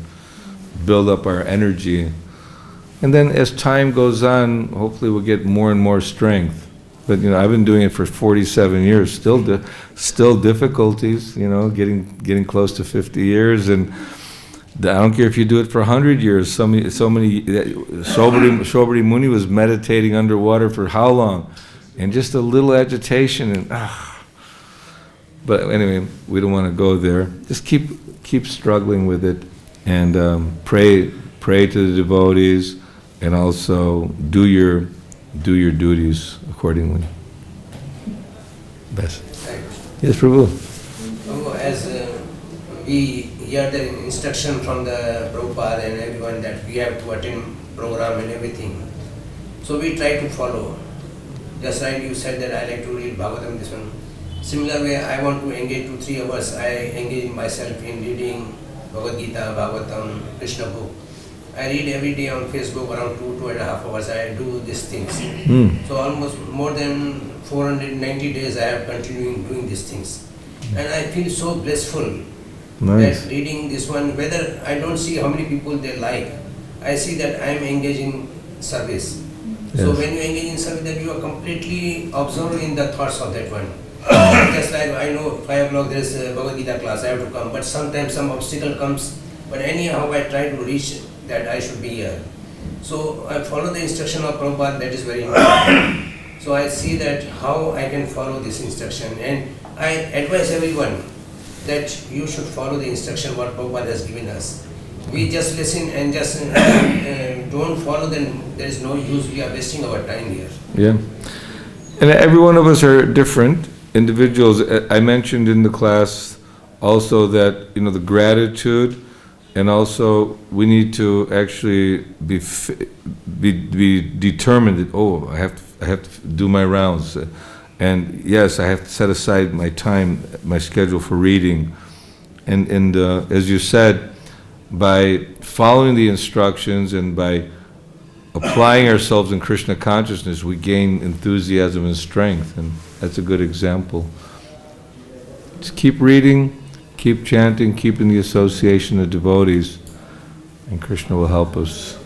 build up our energy. And then as time goes on, hopefully we'll get more and more strength. But, you know, I've been doing it for 47 years, still difficulties, you know, getting close to 50 years, and I don't care if you do it for 100 years. So many Shobhari Muni was meditating underwater for how long? And just a little agitation, and but anyway, we don't want to go there. Just keep struggling with it, and pray to the devotees, and also do your duties accordingly. Best. Yes, Prabhu. As we hear the instruction from the Prabhupada and everyone that we have to attend program and everything, so we try to follow. Just like you said that I like to read Bhagavatam, this one. Similar way, I want to engage 2-3 hours. I engage myself in reading Bhagavad-Gita, Bhagavatam, Krishna book. I read every day on Facebook around 2.5 hours. I do these things. So almost more than 490 days I have continuing doing these things. And I feel so blissful. Nice. That reading this one, whether I don't see how many people they like, I see that I am engaging service. Yes. So when you engage in service, that you are completely absorbed in the thoughts of that one. Just like I know 5 o'clock there is a Bhagavad-Gita class, I have to come, but sometimes some obstacle comes, but anyhow I try to reach that I should be here. So I follow the instruction of Prabhupada, that is very important. So I see that how I can follow this instruction, and I advise everyone that you should follow the instruction what Prabhupada has given us. We just listen and just don't follow, then there is no use, we are wasting our time here. Yeah. And every one of us are different individuals. I mentioned in the class also that, you know, the gratitude, and also we need to actually be determined that, oh, I have to do my rounds, and yes, I have to set aside my time, my schedule for reading, and as you said, by following the instructions and by applying ourselves in Krishna consciousness, we gain enthusiasm and strength, and that's a good example. Just keep reading, keep chanting, keep in the association of devotees, and Krishna will help us.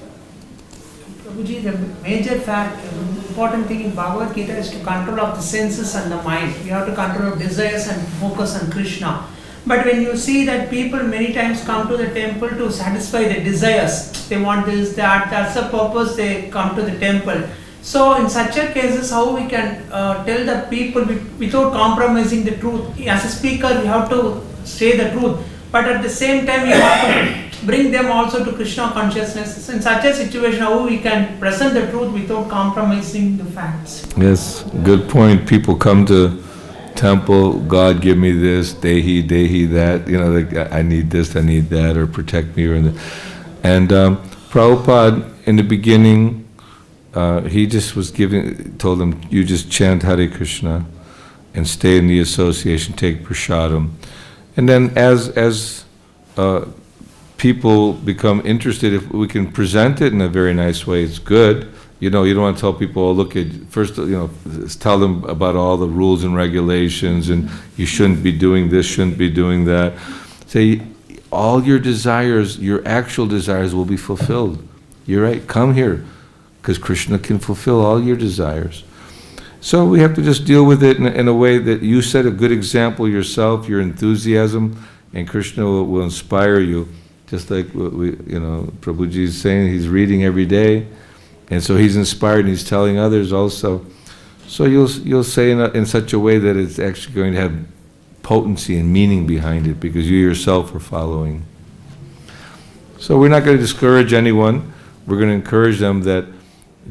Prabhuji, the major fact, important thing in Bhagavad-Gita is to control of the senses and the mind. We have to control of desires and focus on Krishna. But when you see that people many times come to the temple to satisfy their desires, they want this, that, that's the purpose they come to the temple. So in such a cases, how we can tell the people without compromising the truth? As a speaker, we have to say the truth, but at the same time, we have to bring them also to Krishna consciousness. So in such a situation, how we can present the truth without compromising the facts? Yes, good point. People come to temple, God give me this, Dehi that, like, I need this, I need that, or protect me, and Prabhupada in the beginning, he just was told them, you just chant Hare Krishna and stay in the association, take prasadam. And then as people become interested, if we can present it in a very nice way, it's good. You don't want to tell people, oh, look at, first, tell them about all the rules and regulations, and you shouldn't be doing this, shouldn't be doing that. Say, all your desires, your actual desires will be fulfilled. You're right, come here, because Krishna can fulfill all your desires. So we have to just deal with it in a way that you set a good example yourself, your enthusiasm, and Krishna will inspire you. Just like Prabhuji is saying, he's reading every day. And so he's inspired and he's telling others also. So you'll say in such a way that it's actually going to have potency and meaning behind it, because you yourself are following. So we're not going to discourage anyone. We're going to encourage them that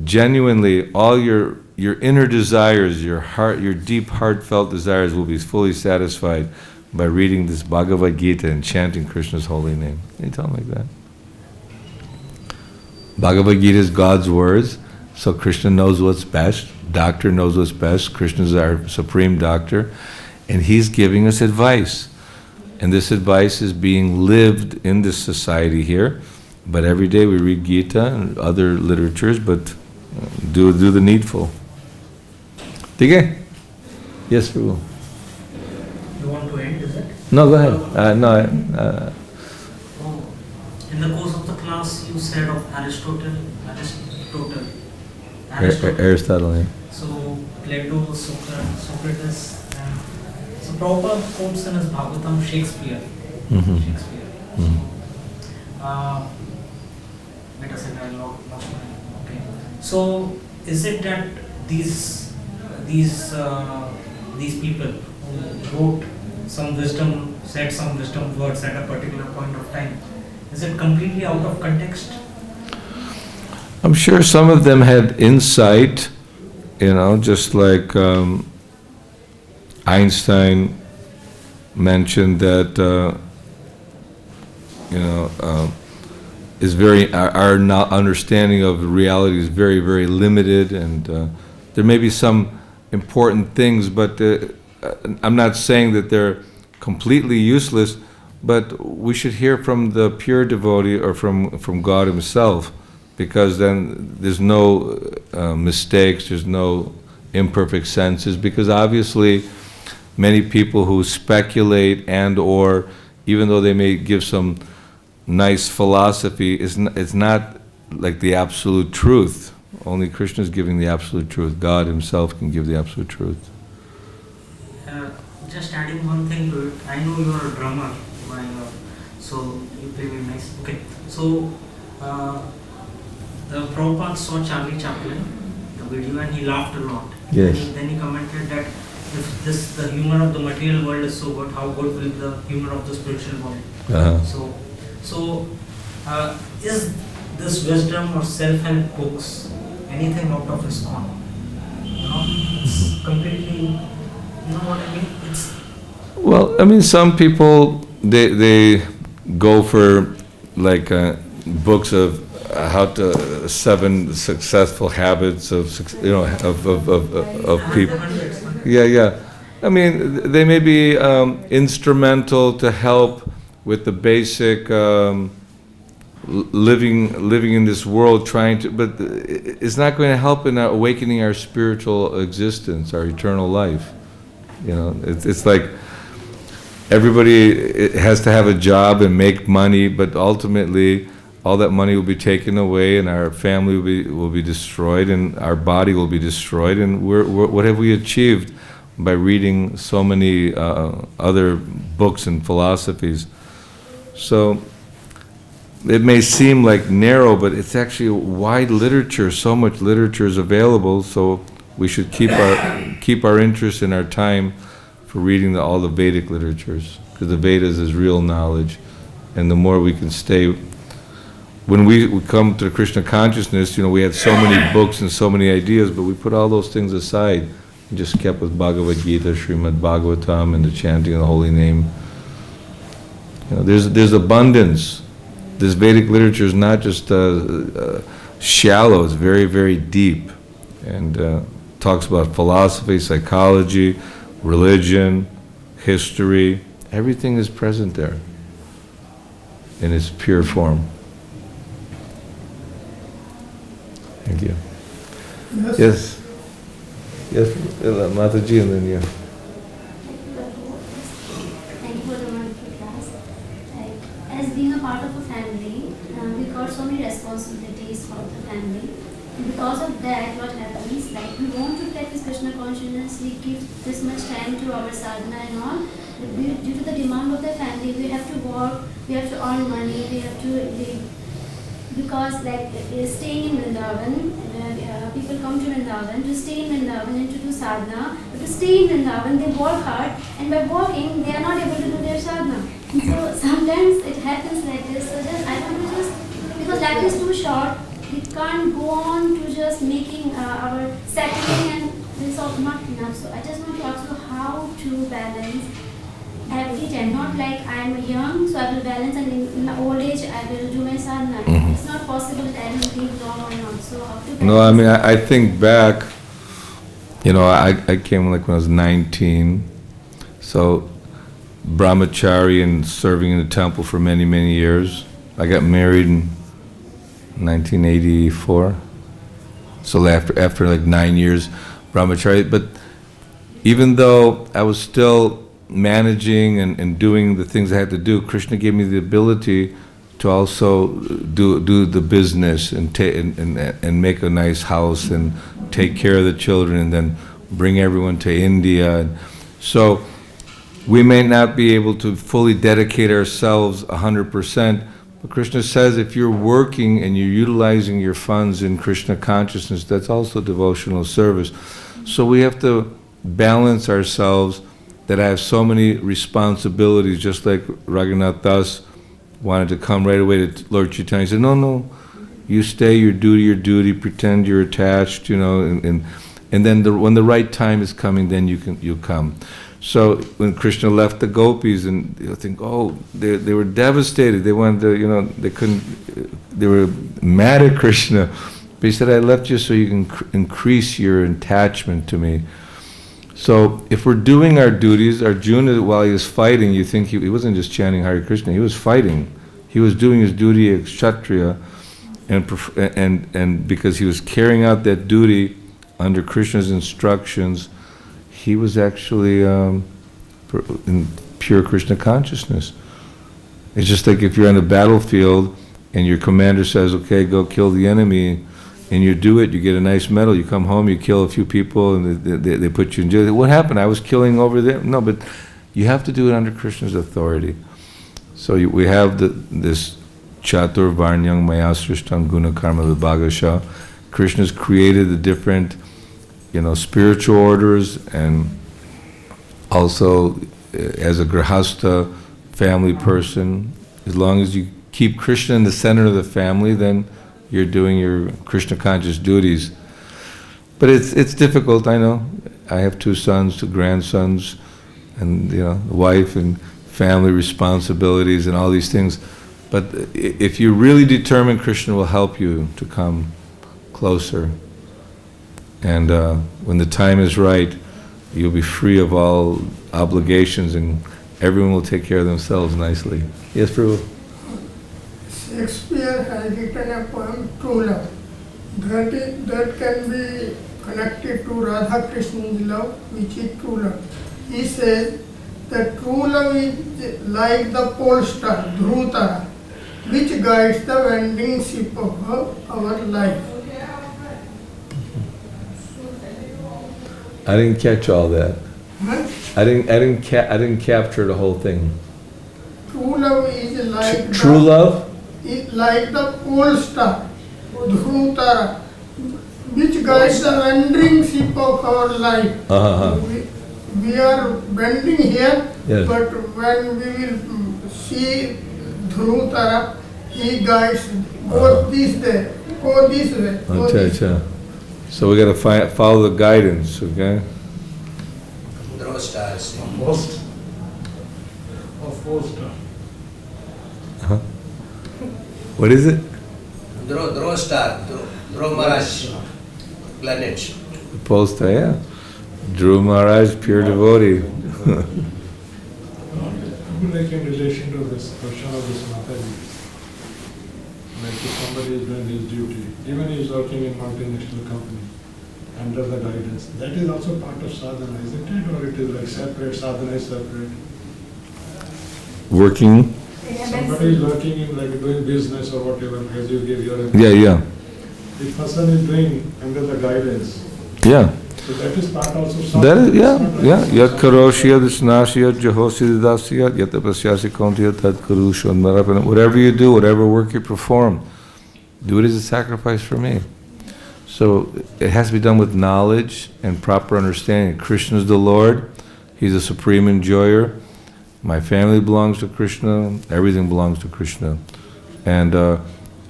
genuinely all your inner desires, your deep heartfelt desires will be fully satisfied by reading this Bhagavad-Gita and chanting Krishna's holy name. Can you tell them like that? Bhagavad-Gita is God's words, so Krishna knows what's best. Doctor knows what's best. Krishna is our supreme doctor, and he's giving us advice. And this advice is being lived in this society here. But every day we read Gita and other literatures, but do the needful. Okay? Yes, Prabhu. You want to end, is it? No, go ahead. In the course of the class, you said of Aristotle. Aristotle, yeah. So Plato, Socrates, and so Prabhupada quotes in his Bhagavatam Shakespeare. Mm-hmm. Shakespeare. Mm-hmm. Wait a second, I lost my. Okay. So is it that these people who wrote some wisdom, said some wisdom words at a particular point of time, is it completely out of context? I'm sure some of them had insight, just like Einstein mentioned that, is our understanding of reality is very, very limited, and there may be some important things, but I'm not saying that they're completely useless, but we should hear from the pure devotee or from God himself, because then there's no mistakes, there's no imperfect senses, because obviously many people who speculate and or even though they may give some nice philosophy, it's not like the absolute truth. Only Krishna is giving the absolute truth. God himself can give the absolute truth. Just adding one thing to it, I know you are a drummer, so you play very nice. Okay, so the Prabhupada saw Charlie Chaplin, the video, and he laughed a lot. Yes. Then he commented that if the humor of the material world is so good, how good will the humor of the spiritual world? Uh-huh. So is this wisdom or self-help books anything out of ISKCON? It's completely, you know what I mean? Well, some people they go for like books of how to 7 successful habits of people. Yeah. They may be instrumental to help with the basic living in this world trying to, but it's not going to help in awakening our spiritual existence, our eternal life. You know, it's like everybody has to have a job and make money, but ultimately all that money will be taken away, and our family will be destroyed, and our body will be destroyed. And what have we achieved by reading so many other books and philosophies? So it may seem like narrow, but it's actually a wide literature. So much literature is available, so we should keep our interest and our time for reading all the Vedic literatures, because the Vedas is real knowledge, and the more we can stay. When we come to Krishna consciousness, you know, we had so many books and so many ideas, but we put all those things aside and just kept with Bhagavad-Gita, Srimad Bhagavatam, and the chanting of the holy name. You know, there's abundance. This Vedic literature is not just shallow, it's very, very deep, and talks about philosophy, psychology, religion, history. Everything is present there in its pure form. Thank you. Yes. Yes, Mataji, and then you. Thank you for the wonderful class. As being a part of a family, we got so many responsibilities for the family. And because of that, what happens, like we want to practice Krishna consciousness, we give this much time to our sadhana and all. Due to the demand of the family, we have to work, we have to earn money, we have to live. Because like staying in Vrindavan, people come to Vrindavan to stay in Vrindavan and to do sadhana. But to stay in Vrindavan, they work hard, and by working, they are not able to do their sadhana. So sometimes it happens like this. So just I want to just, because life is too short, we can't go on to just making our settling, and this is not enough. So I just want to ask you how to balance every time, not like I am young, so I will balance, and in my old age I will do my sadhana. It's not possible that I will live long or not. So how to balance? No, I mean, I think back, you know, I came like when I was 19, so brahmachari and serving in the temple for many, many years. I got married in 1984, so after like 9 years brahmachari. But even though I was still managing and doing the things I had to do, Krishna gave me the ability to also do the business and make a nice house and take care of the children and then bring everyone to India. And so we may not be able to fully dedicate ourselves 100%, but Krishna says if you're working and you're utilizing your funds in Krishna consciousness, that's also devotional service. So we have to balance ourselves, that I have so many responsibilities, just like Raghunath Das wanted to come right away to Lord Chaitanya. He said, no, you stay, you do your duty, pretend you're attached, you know, and then when the right time is coming, then you come. So when Krishna left the gopis, and you think, oh, they were devastated. They wanted to, you know, they were mad at Krishna. But he said, I left you so you can increase your attachment to me. So if we're doing our duties, Arjuna, while he was fighting, you think he wasn't just chanting Hare Krishna, he was fighting. He was doing his duty as Kshatriya, and because he was carrying out that duty under Krishna's instructions, he was actually in pure Krishna consciousness. It's just like if you're on the battlefield and your commander says, okay, go kill the enemy, and you do it, you get a nice medal, you come home, you kill a few people, and they put you in jail. What happened? I was killing over there. No, but you have to do it under Krishna's authority. So we have this Chatur Varnyang Maya Srishtam Guna Karma Vibhagasha. Krishna's created the different, you know, spiritual orders, and also as a grihastha, family person, as long as you keep Krishna in the center of the family, then you're doing your Krishna conscious duties. But it's difficult, I know. I have 2 sons, 2 grandsons, and you know, wife and family responsibilities and all these things. But if you really determine, Krishna will help you to come closer. And when the time is right, you'll be free of all obligations, and everyone will take care of themselves nicely. Yes, Prabhu? Shakespeare has written a poem, True Love. That can be connected to Radha Krishna's love, which is true love. He says that true love is like the pole star, Dhrutara, which guides the wandering ship of our life. I didn't catch all that. Huh? I didn't capture the whole thing. True love is like True love? is like the pole star, Dhrutara, which guides the wandering ship of our life. We are bending here, Yes. but when we will see Dhrutara, he guides, go this way, go this way, go this way. So we got to follow the guidance, okay? Draw stars. Post. Of post. What is it? Draw star. Draw Maharaj. Planet. The poster, yeah. Dhruv Maharaj, pure devotee. Like in relation to this question of this Mataji, like if somebody is doing his duty, even he is working in multinational company, under the guidance, that is also part of sadhana, isn't it? Or it is like separate, sadhana is separate? Working? Somebody is working in like doing business or whatever, as you give your Yeah, yeah. The person is doing under the guidance. Yeah. So that is part also of That sadhana. is, yeah. Yat karoshi, yat snashi, yat jahosi didasi, yat tapasyasi konti, yat tat karusha, marapana. Whatever you do, whatever work you perform, do it as a sacrifice for me. So it has to be done with knowledge and proper understanding. Krishna is the Lord. He's the supreme enjoyer. My family belongs to Krishna. Everything belongs to Krishna. And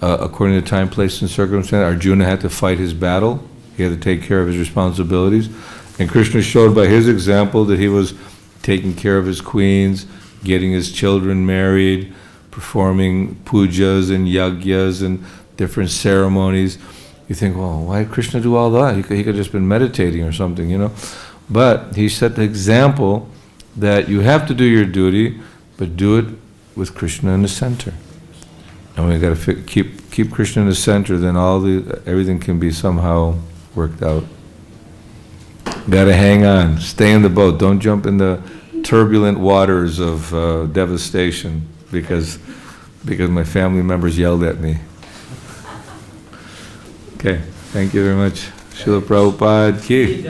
according to time, place, and circumstance, Arjuna had to fight his battle. He had to take care of his responsibilities. And Krishna showed by his example that he was taking care of his queens, getting his children married, performing pujas and yagyas and different ceremonies. You think, well, why did Krishna do all that? He could have just been meditating or something, you know. But he set the example that you have to do your duty, but do it with Krishna in the center. And we got to keep Krishna in the center. Then everything can be somehow worked out. Got to hang on, stay in the boat. Don't jump in the turbulent waters of devastation because my family members yelled at me. Okay, thank you very much. Srila Prabhupada ki.